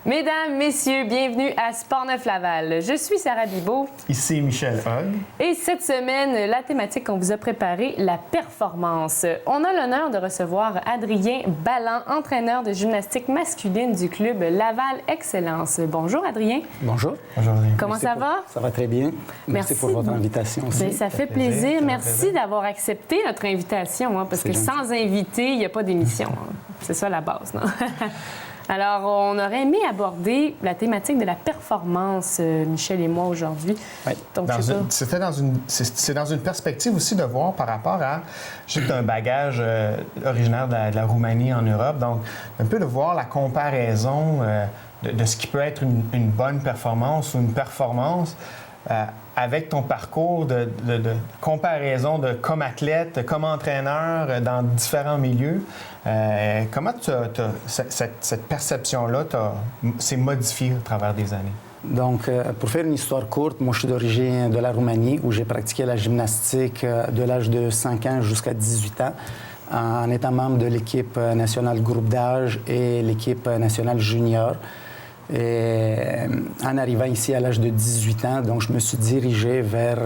Mesdames, messieurs, bienvenue à Sportneuf Laval. Je suis Sarah Bibeau. Ici Michel Hogg. Et cette semaine, la thématique qu'on vous a préparée, la performance. On a l'honneur de recevoir Adrien Balland, entraîneur de gymnastique masculine du club Laval Excellence. Bonjour Adrien. Bonjour. Bonjour Adrien. Comment ça va? Ça va très bien. Merci pour votre invitation aussi. Bien, ça fait plaisir. Merci d'avoir accepté notre invitation, parce que sans invité, il n'y a pas d'émission. C'est ça la base, non? Alors, on aurait aimé aborder la thématique de la performance, Michel et moi, aujourd'hui. Oui. Donc, c'est dans une perspective aussi de voir par rapport à... Je sais que tu as un bagage originaire de la Roumanie en Europe, donc un peu de voir la comparaison de ce qui peut être une bonne performance ou une performance avec ton parcours de comparaison comme athlète, comme entraîneur dans différents milieux. Comment cette perception-là s'est modifiée au travers des années? Donc, pour faire une histoire courte, moi, je suis d'origine de la Roumanie, où j'ai pratiqué la gymnastique de l'âge de 5 ans jusqu'à 18 ans, en étant membre de l'équipe nationale groupe d'âge et l'équipe nationale junior. Et en arrivant ici à l'âge de 18 ans, donc je me suis dirigé vers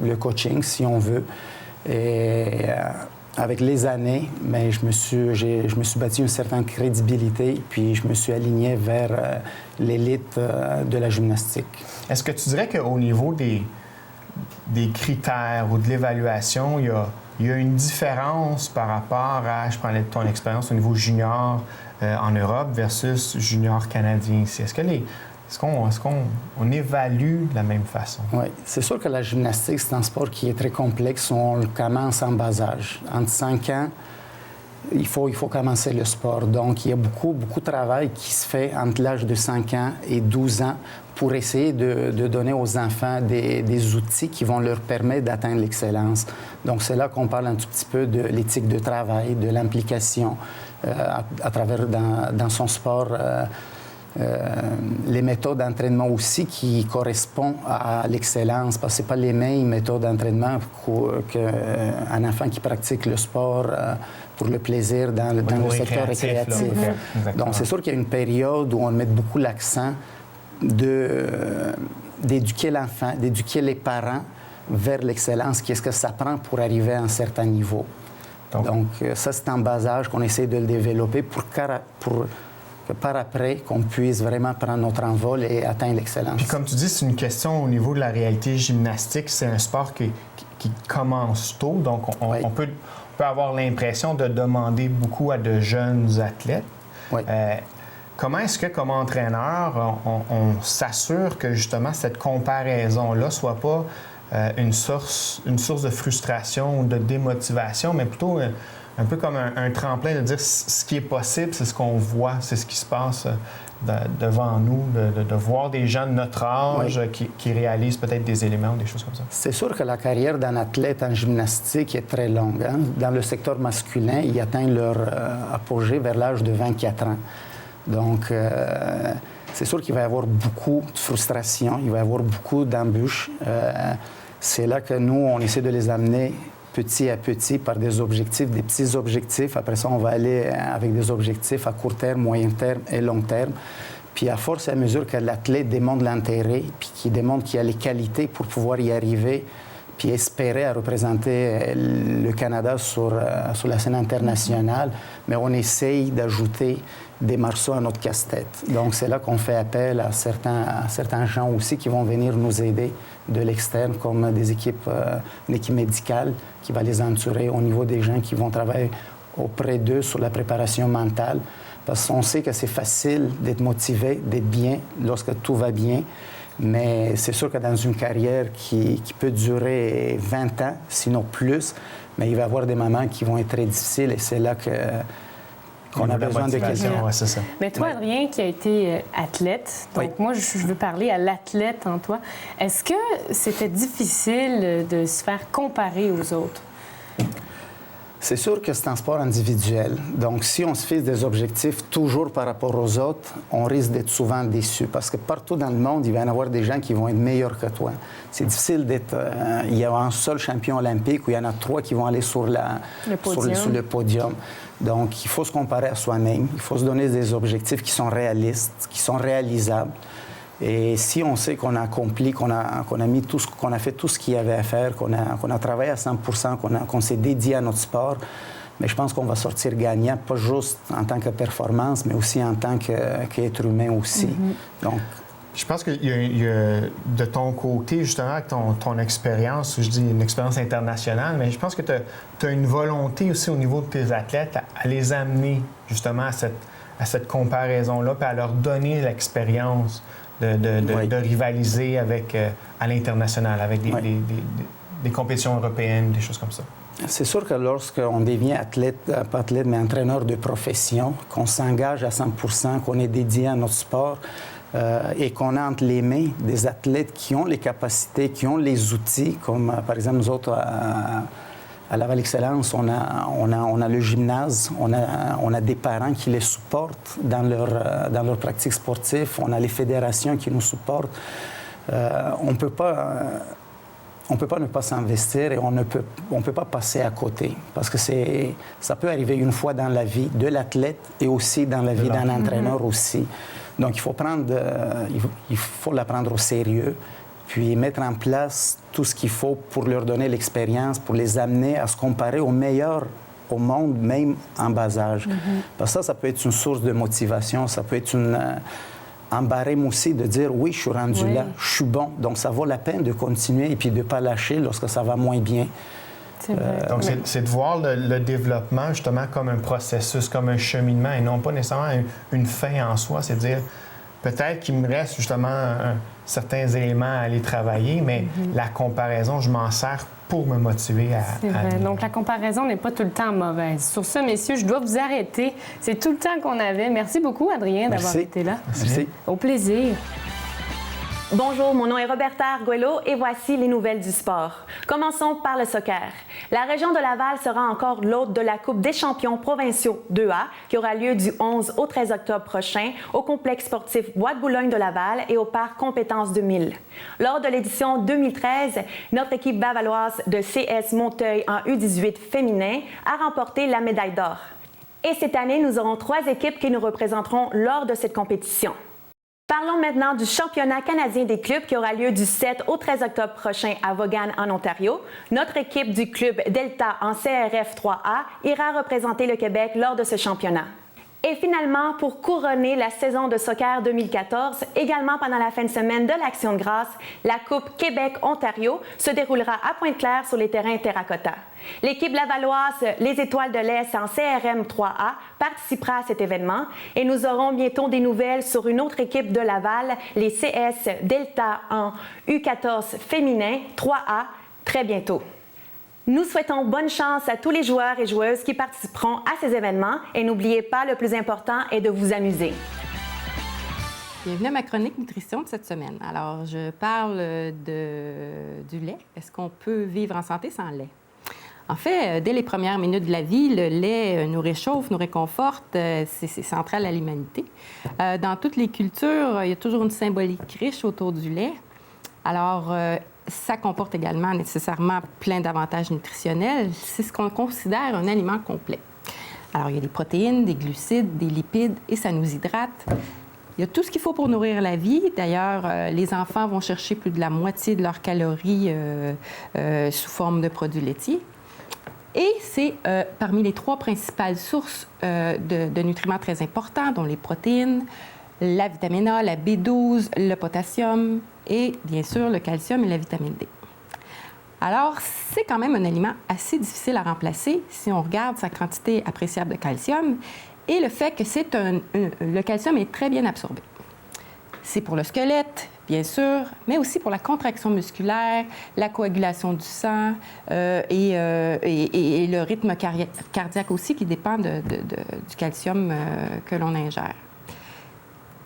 le coaching, si on veut. Et avec les années, mais je me suis bâti une certaine crédibilité, puis je me suis aligné vers l'élite de la gymnastique. Est-ce que tu dirais qu'au niveau des critères ou de l'évaluation, il y a une différence par rapport à, je prends ton expérience au niveau junior en Europe versus junior canadien ici? Est-ce qu'on évalue de la même façon? Oui, c'est sûr que la gymnastique, c'est un sport qui est très complexe. On le commence en bas âge. Entre 5 ans, il faut commencer le sport. Donc, il y a beaucoup de travail qui se fait entre l'âge de 5 ans et 12 ans pour essayer de donner aux enfants des outils qui vont leur permettre d'atteindre l'excellence. Donc, c'est là qu'on parle un tout petit peu de l'éthique de travail, de l'implication à travers dans son sport. Les méthodes d'entraînement aussi qui correspondent à l'excellence, parce que ce n'est pas les mêmes méthodes d'entraînement qu'un enfant qui pratique le sport pour le plaisir dans le secteur récréatif. Donc, c'est sûr qu'il y a une période où on met beaucoup l'accent d'éduquer l'enfant, d'éduquer les parents vers l'excellence. Qu'est-ce que ça prend pour arriver à un certain niveau? Donc ça, c'est en bas âge qu'on essaie de le développer pour que par après, qu'on puisse vraiment prendre notre envol et atteindre l'excellence. Puis comme tu dis, c'est une question au niveau de la réalité gymnastique. C'est un sport qui commence tôt, donc on peut avoir l'impression de demander beaucoup à de jeunes athlètes. Oui. Comment est-ce que, comme entraîneur, on s'assure que justement cette comparaison-là ne soit pas une source de frustration ou de démotivation, mais plutôt un peu comme un tremplin de dire ce qui est possible, c'est ce qu'on voit, c'est ce qui se passe devant nous, de voir des gens de notre âge qui réalisent peut-être des éléments ou des choses comme ça. C'est sûr que la carrière d'un athlète en gymnastique est très longue. Hein? Dans le secteur masculin, ils atteignent leur apogée vers l'âge de 24 ans. Donc, c'est sûr qu'il va y avoir beaucoup de frustration, il va y avoir beaucoup d'embûches. C'est là que nous, on essaie de les amener petit à petit par des objectifs, des petits objectifs. Après ça, on va aller avec des objectifs à court terme, moyen terme et long terme. Puis à force et à mesure que l'athlète démontre l'intérêt, puis qu'il démontre qu'il a les qualités pour pouvoir y arriver, puis espérer à représenter le Canada sur la scène internationale, mais on essaye d'ajouter des morceaux à notre casse-tête. Donc, c'est là qu'on fait appel à certains gens aussi qui vont venir nous aider de l'externe, comme une équipe médicale qui va les entourer au niveau des gens qui vont travailler auprès d'eux sur la préparation mentale. Parce qu'on sait que c'est facile d'être motivé, d'être bien lorsque tout va bien. Mais c'est sûr que dans une carrière qui peut durer 20 ans, sinon plus, mais il va y avoir des moments qui vont être très difficiles et c'est là qu'on a besoin de quelqu'un. Ouais, c'est ça. Mais toi, Adrien, qui a été athlète, donc moi, je veux parler à l'athlète en toi. Est-ce que c'était difficile de se faire comparer aux autres? C'est sûr que c'est un sport individuel. Donc, si on se fixe des objectifs toujours par rapport aux autres, on risque d'être souvent déçu. Parce que partout dans le monde, il va y en avoir des gens qui vont être meilleurs que toi. C'est difficile d'être... il y a un seul champion olympique où il y en a 3 qui vont aller sur le podium. Donc, il faut se comparer à soi-même. Il faut se donner des objectifs qui sont réalistes, qui sont réalisables. Et si on sait qu'on a accompli, qu'on a fait tout ce qu'il y avait à faire, qu'on a travaillé à 100%, qu'on s'est dédié à notre sport, mais je pense qu'on va sortir gagnant, pas juste en tant que performance, mais aussi en tant qu'être humain aussi. Donc, je pense qu'il y a de ton côté, justement, avec ton expérience, je dis une expérience internationale, mais je pense que tu as une volonté aussi au niveau de tes athlètes à les amener justement à cette comparaison-là, puis à leur donner l'expérience de rivaliser à l'international, avec des compétitions européennes, des choses comme ça. C'est sûr que lorsqu'on devient pas athlète, mais entraîneur de profession, qu'on s'engage à 100%, qu'on est dédié à notre sport et qu'on a entre les mains des athlètes qui ont les capacités, qui ont les outils, comme par exemple nous autres à Laval Excellence, on a le gymnase, on a des parents qui les supportent dans leur pratique sportive, on a les fédérations qui nous supportent. On ne peut pas ne pas s'investir et on ne peut pas passer à côté parce que ça peut arriver une fois dans la vie de l'athlète et aussi dans la vie d'un entraîneur aussi. Donc, il faut la prendre au sérieux, puis mettre en place tout ce qu'il faut pour leur donner l'expérience, pour les amener à se comparer aux meilleurs au monde, même en bas âge. Parce que ça peut être une source de motivation, ça peut être un barème aussi de dire « oui, je suis rendu là, je suis bon ». Donc, ça vaut la peine de continuer et puis de ne pas lâcher lorsque ça va moins bien. Donc, c'est de voir le développement justement comme un processus, comme un cheminement et non pas nécessairement une fin en soi. C'est de dire, peut-être qu'il me reste justement certains éléments à aller travailler, mais la comparaison, je m'en sers pour me motiver à... C'est vrai. Donc, la comparaison n'est pas tout le temps mauvaise. Sur ce, messieurs, je dois vous arrêter. C'est tout le temps qu'on avait. Merci beaucoup, Adrien, d'avoir été là. Merci. Au plaisir. Bonjour, mon nom est Roberta Arguello et voici les nouvelles du sport. Commençons par le soccer. La région de Laval sera encore l'hôte de la Coupe des champions provinciaux 2A qui aura lieu du 11 au 13 octobre prochain au complexe sportif Bois de Boulogne de Laval et au parc Compétences 2000. Lors de l'édition 2013, notre équipe bavaloise de CS Monteuil en U18 féminin a remporté la médaille d'or. Et cette année, nous aurons 3 équipes qui nous représenteront lors de cette compétition. Parlons maintenant du championnat canadien des clubs qui aura lieu du 7 au 13 octobre prochain à Vaughan, en Ontario. Notre équipe du club Delta en CRF 3A ira représenter le Québec lors de ce championnat. Et finalement, pour couronner la saison de soccer 2014, également pendant la fin de semaine de l'Action de grâce, la Coupe Québec-Ontario se déroulera à Pointe-Claire sur les terrains terracotta. L'équipe lavalloise Les Étoiles de l'Est en CRM 3A participera à cet événement et nous aurons bientôt des nouvelles sur une autre équipe de Laval, les CS Delta en U14 féminin 3A, très bientôt. Nous souhaitons bonne chance à tous les joueurs et joueuses qui participeront à ces événements et n'oubliez pas, le plus important est de vous amuser. Bienvenue à ma chronique nutrition de cette semaine. Alors, je parle du lait. Est-ce qu'on peut vivre en santé sans lait? En fait, dès les premières minutes de la vie, le lait nous réchauffe, nous réconforte. C'est central à l'humanité. Dans toutes les cultures, il y a toujours une symbolique riche autour du lait. Alors, ça comporte également nécessairement plein d'avantages nutritionnels. C'est ce qu'on considère un aliment complet. Alors, il y a des protéines, des glucides, des lipides et ça nous hydrate. Il y a tout ce qu'il faut pour nourrir la vie. D'ailleurs, les enfants vont chercher plus de la moitié de leurs calories sous forme de produits laitiers. Et c'est parmi les 3 principales sources de nutriments très importants, dont les protéines, la vitamine A, la B12, le potassium et bien sûr le calcium et la vitamine D. Alors, c'est quand même un aliment assez difficile à remplacer si on regarde sa quantité appréciable de calcium et le fait que le calcium est très bien absorbé. C'est pour le squelette, bien sûr, mais aussi pour la contraction musculaire, la coagulation du sang et le rythme cardiaque aussi qui dépend du calcium que l'on ingère.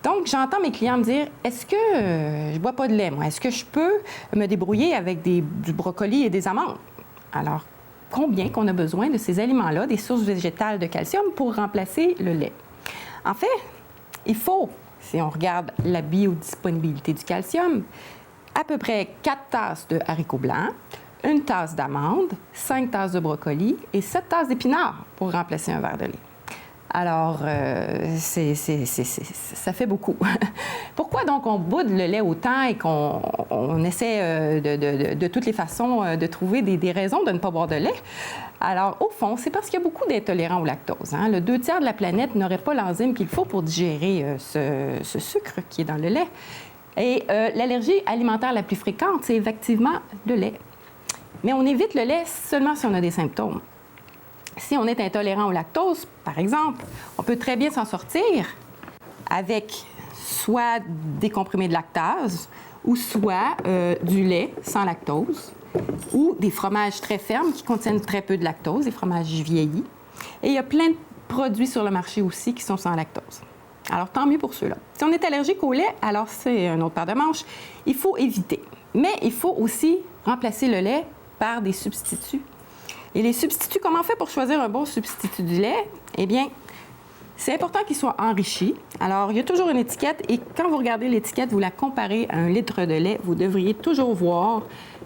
Donc, j'entends mes clients me dire, est-ce que je ne bois pas de lait, moi? Est-ce que je peux me débrouiller avec du brocoli et des amandes? Alors, combien qu'on a besoin de ces aliments-là, des sources végétales de calcium, pour remplacer le lait. En fait, il faut, si on regarde la biodisponibilité du calcium, à peu près 4 tasses de haricots blancs, 1 tasse d'amandes, 5 tasses de brocoli et 7 tasses d'épinards pour remplacer un verre de lait. Alors, ça fait beaucoup. Pourquoi donc on boude le lait autant et qu'on essaie de toutes les façons de trouver des raisons de ne pas boire de lait? Alors, au fond, c'est parce qu'il y a beaucoup d'intolérants au lactose. Hein? Le 2 tiers de la planète n'aurait pas l'enzyme qu'il faut pour digérer ce sucre qui est dans le lait. Et l'allergie alimentaire la plus fréquente, c'est effectivement le lait. Mais on évite le lait seulement si on a des symptômes. Si on est intolérant au lactose, par exemple, on peut très bien s'en sortir avec soit des comprimés de lactase ou soit du lait sans lactose ou des fromages très fermes qui contiennent très peu de lactose, des fromages vieillis. Et il y a plein de produits sur le marché aussi qui sont sans lactose. Alors, tant mieux pour ceux-là. Si on est allergique au lait, alors c'est un autre paire de manches. Il faut éviter. Mais il faut aussi remplacer le lait par des substituts. Et les substituts, comment on fait pour choisir un bon substitut du lait? Eh bien, c'est important qu'il soit enrichi. Alors, il y a toujours une étiquette et quand vous regardez l'étiquette, vous la comparez à 1 litre de lait, vous devriez toujours voir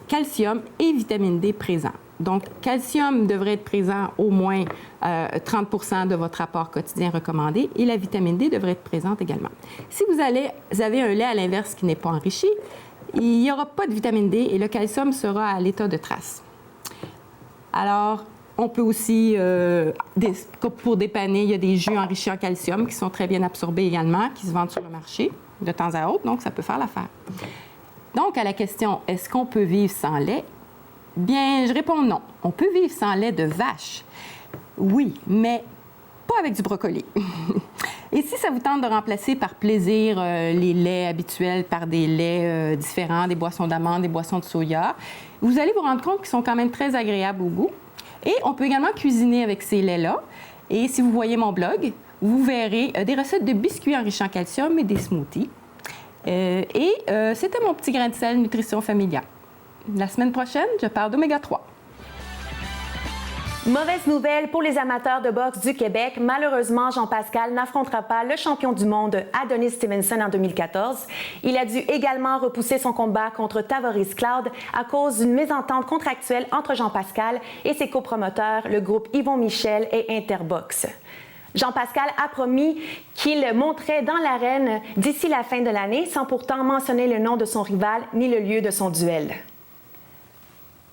calcium et vitamine D présents. Donc, calcium devrait être présent au moins 30 % de votre apport quotidien recommandé et la vitamine D devrait être présente également. Si vous avez un lait à l'inverse qui n'est pas enrichi, il n'y aura pas de vitamine D et le calcium sera à l'état de trace. Alors, on peut aussi, pour dépanner, il y a des jus enrichis en calcium qui sont très bien absorbés également, qui se vendent sur le marché de temps à autre, donc ça peut faire l'affaire. Donc, à la question, est-ce qu'on peut vivre sans lait? Bien, je réponds non. On peut vivre sans lait de vache. Oui, mais pas avec du brocoli. Et si ça vous tente de remplacer par plaisir les laits habituels par des laits différents, des boissons d'amandes, des boissons de soya, vous allez vous rendre compte qu'ils sont quand même très agréables au goût. Et on peut également cuisiner avec ces laits-là. Et si vous voyez mon blog, vous verrez des recettes de biscuits enrichis en calcium et des smoothies. C'était mon petit grain de sel nutrition familiale. La semaine prochaine, je parle d'oméga 3. Mauvaise nouvelle pour les amateurs de boxe du Québec. Malheureusement, Jean-Pascal n'affrontera pas le champion du monde Adonis Stevenson en 2014. Il a dû également repousser son combat contre Tavoris Cloud à cause d'une mésentente contractuelle entre Jean-Pascal et ses copromoteurs, le groupe Yvon Michel et Interbox. Jean-Pascal a promis qu'il monterait dans l'arène d'ici la fin de l'année, sans pourtant mentionner le nom de son rival ni le lieu de son duel.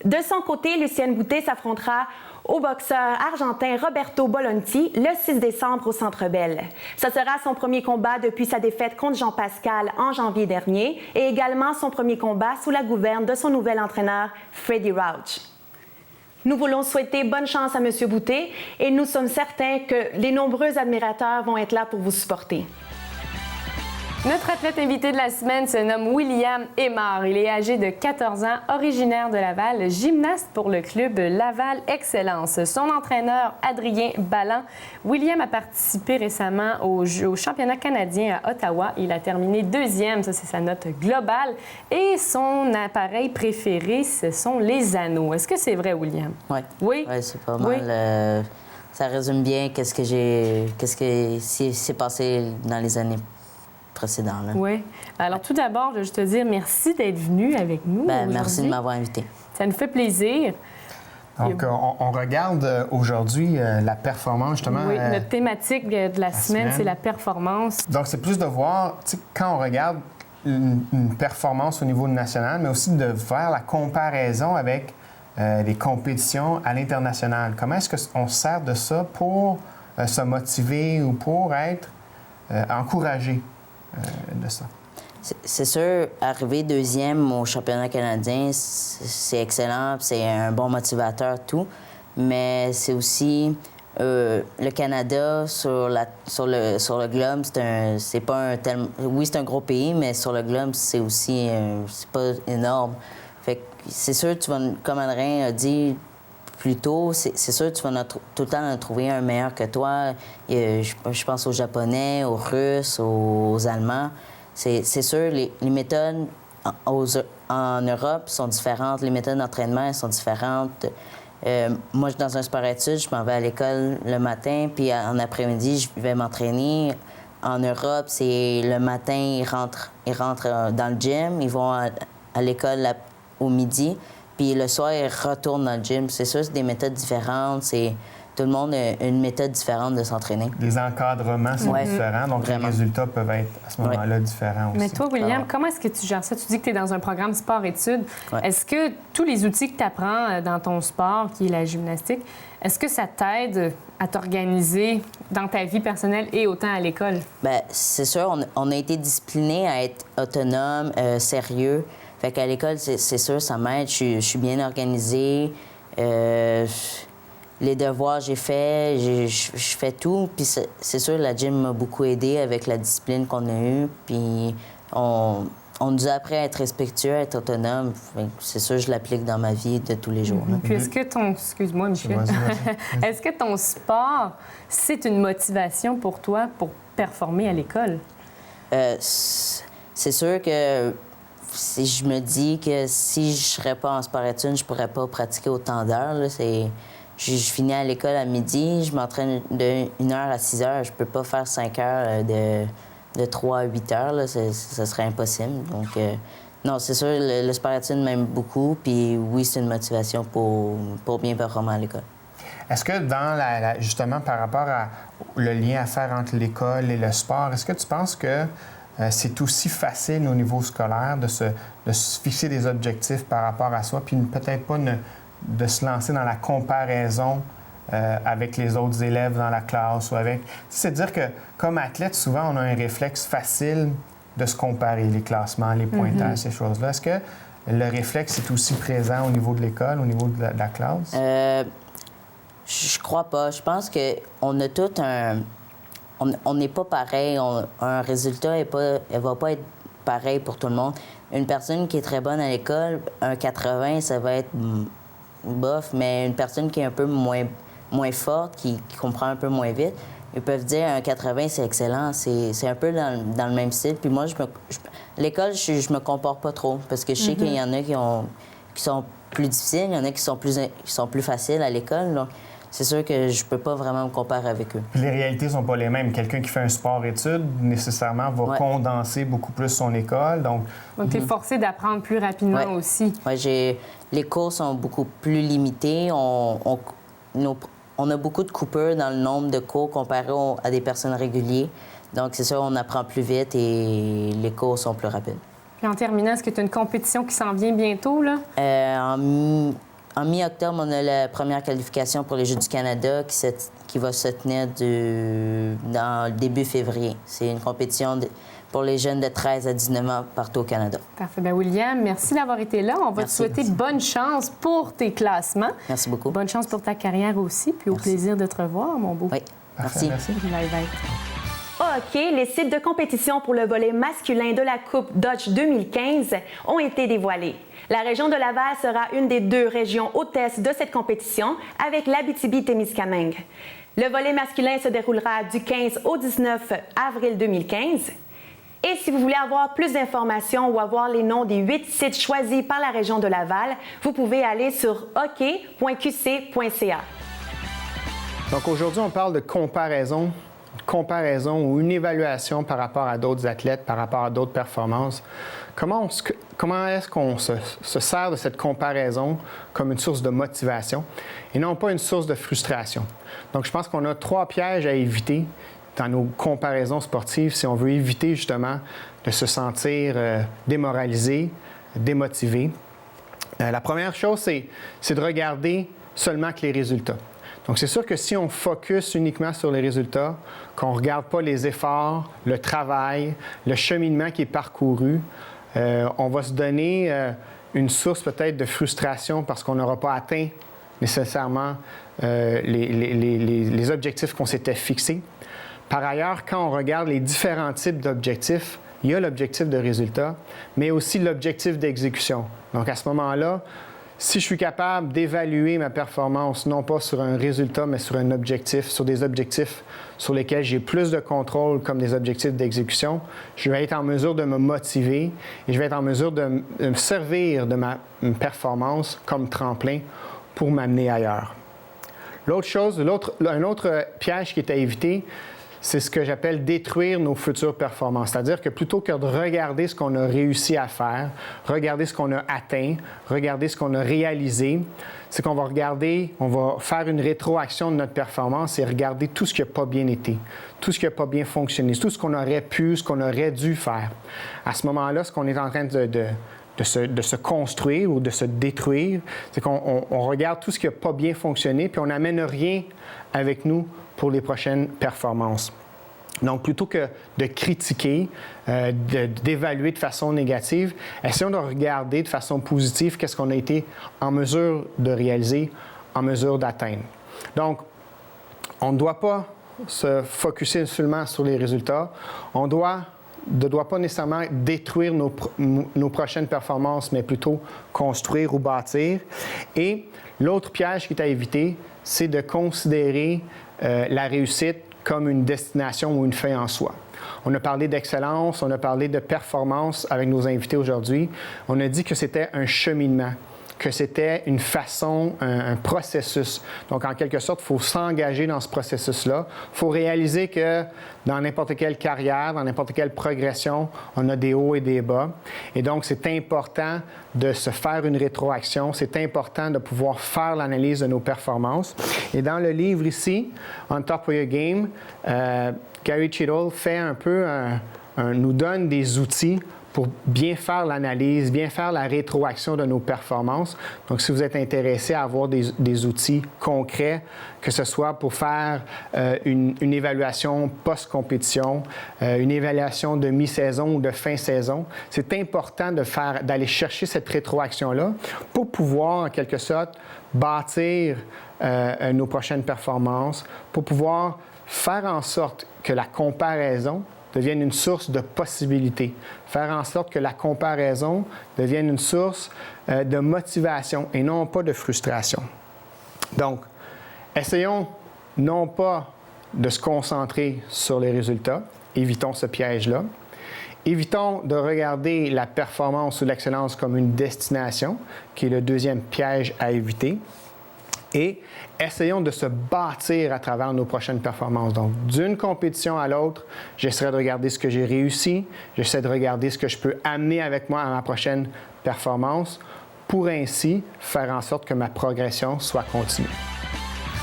De son côté, Lucienne Boutet s'affrontera au boxeur argentin Roberto Bolonti le 6 décembre au Centre Bell. Ce sera son premier combat depuis sa défaite contre Jean-Pascal en janvier dernier et également son premier combat sous la gouverne de son nouvel entraîneur, Freddie Rauch. Nous voulons souhaiter bonne chance à M. Boutet et nous sommes certains que les nombreux admirateurs vont être là pour vous supporter. Notre athlète invité de la semaine se nomme William Aymar. Il est âgé de 14 ans, originaire de Laval, gymnaste pour le club Laval Excellence. Son entraîneur, Adrien Balland. William a participé récemment au championnat canadien à Ottawa. Il a terminé 2e, ça c'est sa note globale. Et son appareil préféré, ce sont les anneaux. Est-ce que c'est vrai, William? Oui. Oui? Oui, c'est pas mal. Ça résume bien qu'est-ce qui s'est passé dans les années précédentes. Là. Oui. Alors, tout d'abord, je veux juste te dire merci d'être venu avec nous. Merci de m'avoir invité. Ça nous fait plaisir. Donc, on regarde aujourd'hui la performance, justement. Oui, notre thématique de la semaine, c'est la performance. Donc, c'est plus de voir, tu sais, quand on regarde une performance au niveau national, mais aussi de faire la comparaison avec les compétitions à l'international. Comment est-ce qu'on se sert de ça pour se motiver ou pour être encouragé de ça? C'est sûr, arriver 2e au championnat canadien, c'est excellent, c'est un bon motivateur, tout. Mais c'est aussi le Canada sur le globe, c'est pas un tel. Oui, c'est un gros pays, mais sur le globe, c'est aussi c'est pas énorme. Fait que c'est sûr, tu vas, comme Adrien a dit plus tôt, c'est sûr, tu vas tout le temps en trouver un meilleur que toi. Je pense aux Japonais, aux Russes, aux Allemands. C'est sûr, les méthodes en Europe sont différentes, les méthodes d'entraînement sont différentes. Moi, je suis dans un sport-études, je m'en vais à l'école le matin, puis en après-midi, je vais m'entraîner. En Europe, c'est le matin, ils rentrent dans le gym, ils vont à l'école au midi, puis le soir, ils retournent dans le gym. C'est sûr, c'est des méthodes différentes, tout le monde a une méthode différente de s'entraîner. Les encadrements sont différents, donc Vraiment. les résultats peuvent être à ce moment-là différents aussi. Mais toi, William, comment est-ce que tu gères ça? Tu dis que tu es dans un programme sport-études. Ouais. Est-ce que tous les outils que tu apprends dans ton sport, qui est la gymnastique, est-ce que ça t'aide à t'organiser dans ta vie personnelle et autant à l'école? Bien, c'est sûr, on a été disciplinés à être autonome, sérieux. Fait qu'à l'école, c'est sûr, ça m'aide. Je suis bien organisée. Les devoirs, j'ai fait, je fais tout. Puis c'est sûr, la gym m'a beaucoup aidé avec la discipline qu'on a eue. Puis on nous a appris à être respectueux, à être autonome. C'est sûr, je l'applique dans ma vie de tous les jours. Là. Puis est-ce que ton... Excuse-moi, Michel. Vas-y. Est-ce que ton sport, c'est une motivation pour toi pour performer à l'école? C'est sûr que si je me dis que si je serais pas en sport-études, je pourrais pas pratiquer autant d'heures. Là. Je finis à l'école à midi, je m'entraîne de 1h à 6h. Je peux pas faire 5 heures de 3 à 8 heures. Là. Ça serait impossible. Donc, non, c'est sûr, le sport-études m'aime beaucoup. Puis oui, c'est une motivation pour bien performer à l'école. Est-ce que justement, par rapport à le lien à faire entre l'école et le sport, est-ce que tu penses que c'est aussi facile au niveau scolaire de se fixer des objectifs par rapport à soi, puis peut-être pas de se lancer dans la comparaison avec les autres élèves dans la classe ou avec... C'est dire que, comme athlète, souvent, on a un réflexe facile de se comparer, les classements, les pointages, ces choses-là. Est-ce que le réflexe est aussi présent au niveau de l'école, au niveau de la classe? Je crois pas. Je pense qu'on a tout un... On n'est pas pareil. Un résultat, elle va pas être pareil pour tout le monde. Une personne qui est très bonne à l'école, un 80, ça va être bof, mais une personne qui est un peu moins forte, qui comprend un peu moins vite, ils peuvent dire un 80, c'est excellent. C'est un peu dans le même style. Puis moi, l'école, je me compare pas trop, parce que je sais qu'il y en a qui sont plus difficiles, il y en a qui sont plus faciles à l'école. Donc, c'est sûr que je peux pas vraiment me comparer avec eux. Puis les réalités sont pas les mêmes. Quelqu'un qui fait un sport-études, nécessairement, va condenser beaucoup plus son école. Donc tu es forcé d'apprendre plus rapidement aussi. Oui, les cours sont beaucoup plus limités. On a beaucoup de coupures dans le nombre de cours comparé à des personnes régulières. Donc, c'est sûr, on apprend plus vite et les cours sont plus rapides. Puis en terminant, est-ce que tu as une compétition qui s'en vient bientôt, là? En mi-octobre, on a la première qualification pour les Jeux du Canada qui va se tenir dans le début février. C'est une compétition pour les jeunes de 13 à 19 ans partout au Canada. Parfait. Bien, William, merci d'avoir été là. On va te souhaiter bonne chance pour tes classements. Merci beaucoup. Bonne chance pour ta carrière aussi, puis au plaisir de te revoir, mon beau. Oui, merci. Bye bye. OK, les sites de compétition pour le volley masculin de la Coupe Dodge 2015 ont été dévoilés. La région de Laval sera une des 2 régions hôtesses de cette compétition avec l'Abitibi-Témiscamingue. Le volley masculin se déroulera du 15 au 19 avril 2015. Et si vous voulez avoir plus d'informations ou avoir les noms des 8 sites choisis par la région de Laval, vous pouvez aller sur hockey.qc.ca. Donc aujourd'hui, on parle de comparaison ou une évaluation par rapport à d'autres athlètes, par rapport à d'autres performances. Comment est-ce qu'on se sert de cette comparaison comme une source de motivation et non pas une source de frustration? Donc, je pense qu'on a 3 pièges à éviter dans nos comparaisons sportives si on veut éviter justement de se sentir démoralisé, démotivé. La première chose, c'est de regarder seulement que les résultats. Donc, c'est sûr que si on focus uniquement sur les résultats, qu'on ne regarde pas les efforts, le travail, le cheminement qui est parcouru, on va se donner une source peut-être de frustration parce qu'on n'aura pas atteint nécessairement les objectifs qu'on s'était fixés. Par ailleurs, quand on regarde les différents types d'objectifs, il y a l'objectif de résultat, mais aussi l'objectif d'exécution. Donc, à ce moment-là, si je suis capable d'évaluer ma performance, non pas sur un résultat, mais sur un objectif, sur des objectifs sur lesquels j'ai plus de contrôle comme des objectifs d'exécution, je vais être en mesure de me motiver et je vais être en mesure de me servir de ma performance comme tremplin pour m'amener ailleurs. L'autre chose, un autre piège qui est à éviter, c'est ce que j'appelle détruire nos futures performances. C'est-à-dire que plutôt que de regarder ce qu'on a réussi à faire, regarder ce qu'on a atteint, regarder ce qu'on a réalisé, c'est qu'on va regarder, on va faire une rétroaction de notre performance et regarder tout ce qui n'a pas bien été, tout ce qui n'a pas bien fonctionné, tout ce qu'on aurait pu, ce qu'on aurait dû faire. À ce moment-là, ce qu'on est en train de se construire ou de se détruire, c'est qu'on regarde tout ce qui n'a pas bien fonctionné puis on n'amène rien avec nous pour les prochaines performances. Donc, plutôt que de critiquer, d'évaluer de façon négative, essayons de regarder de façon positive qu'est-ce qu'on a été en mesure de réaliser, en mesure d'atteindre. Donc, on ne doit pas se focusser seulement sur les résultats. On ne doit pas nécessairement détruire nos prochaines performances, mais plutôt construire ou bâtir. Et l'autre piège qui est à éviter, c'est de considérer la réussite comme une destination ou une fin en soi. On a parlé d'excellence, on a parlé de performance avec nos invités aujourd'hui. On a dit que c'était un cheminement, que c'était une façon, un processus. Donc, en quelque sorte, il faut s'engager dans ce processus-là. Il faut réaliser que dans n'importe quelle carrière, dans n'importe quelle progression, on a des hauts et des bas. Et donc, c'est important de se faire une rétroaction. C'est important de pouvoir faire l'analyse de nos performances. Et dans le livre ici, On Top of Your Game, Gary Cheadle fait un peu nous donne des outils pour bien faire l'analyse, bien faire la rétroaction de nos performances. Donc, si vous êtes intéressé à avoir des outils concrets, que ce soit pour faire une évaluation post-compétition, une évaluation de mi-saison ou de fin-saison, c'est important d'aller chercher cette rétroaction-là pour pouvoir, en quelque sorte, bâtir nos prochaines performances, pour pouvoir faire en sorte que la comparaison devienne une source de possibilités. Faire en sorte que la comparaison devienne une source de motivation et non pas de frustration. Donc, essayons non pas de se concentrer sur les résultats, évitons ce piège-là. Évitons de regarder la performance ou l'excellence comme une destination, qui est le deuxième piège à éviter. Et essayons de se bâtir à travers nos prochaines performances. Donc, d'une compétition à l'autre, j'essaierai de regarder ce que j'ai réussi, j'essaie de regarder ce que je peux amener avec moi à ma prochaine performance pour ainsi faire en sorte que ma progression soit continue.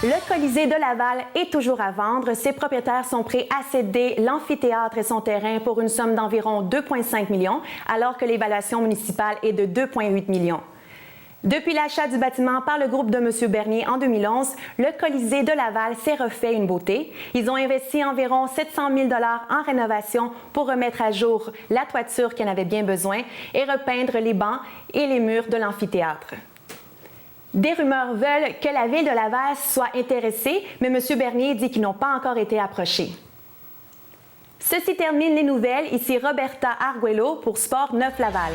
Le Colisée de Laval est toujours à vendre. Ses propriétaires sont prêts à céder l'amphithéâtre et son terrain pour une somme d'environ 2,5 millions, alors que l'évaluation municipale est de 2,8 millions. Depuis l'achat du bâtiment par le groupe de M. Bernier en 2011, le Colisée de Laval s'est refait une beauté. Ils ont investi environ 700 000 $ en rénovation pour remettre à jour la toiture qui en avait bien besoin et repeindre les bancs et les murs de l'amphithéâtre. Des rumeurs veulent que la Ville de Laval soit intéressée, mais M. Bernier dit qu'ils n'ont pas encore été approchés. Ceci termine les nouvelles. Ici Roberta Arguello pour Sport 9 Laval.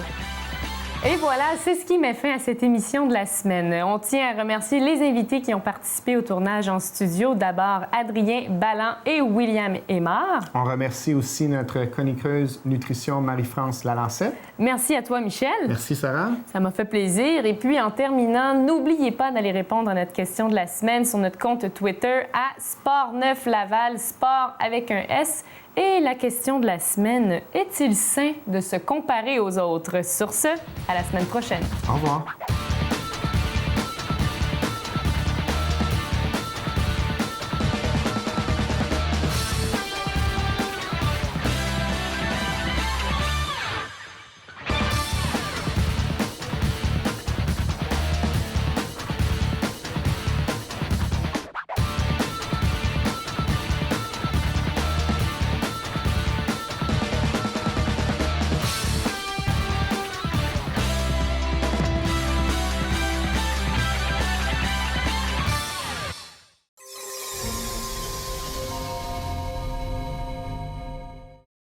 Et voilà, c'est ce qui met fin à cette émission de la semaine. On tient à remercier les invités qui ont participé au tournage en studio. D'abord, Adrien Balland et William Aymar. On remercie aussi notre chroniqueuse nutrition Marie-France Lalancette. Merci à toi, Michel. Merci, Sarah. Ça m'a fait plaisir. Et puis, en terminant, n'oubliez pas d'aller répondre à notre question de la semaine sur notre compte Twitter à Sport9 Laval, sport avec un S. Et la question de la semaine, est-il sain de se comparer aux autres? Sur ce, à la semaine prochaine. Au revoir.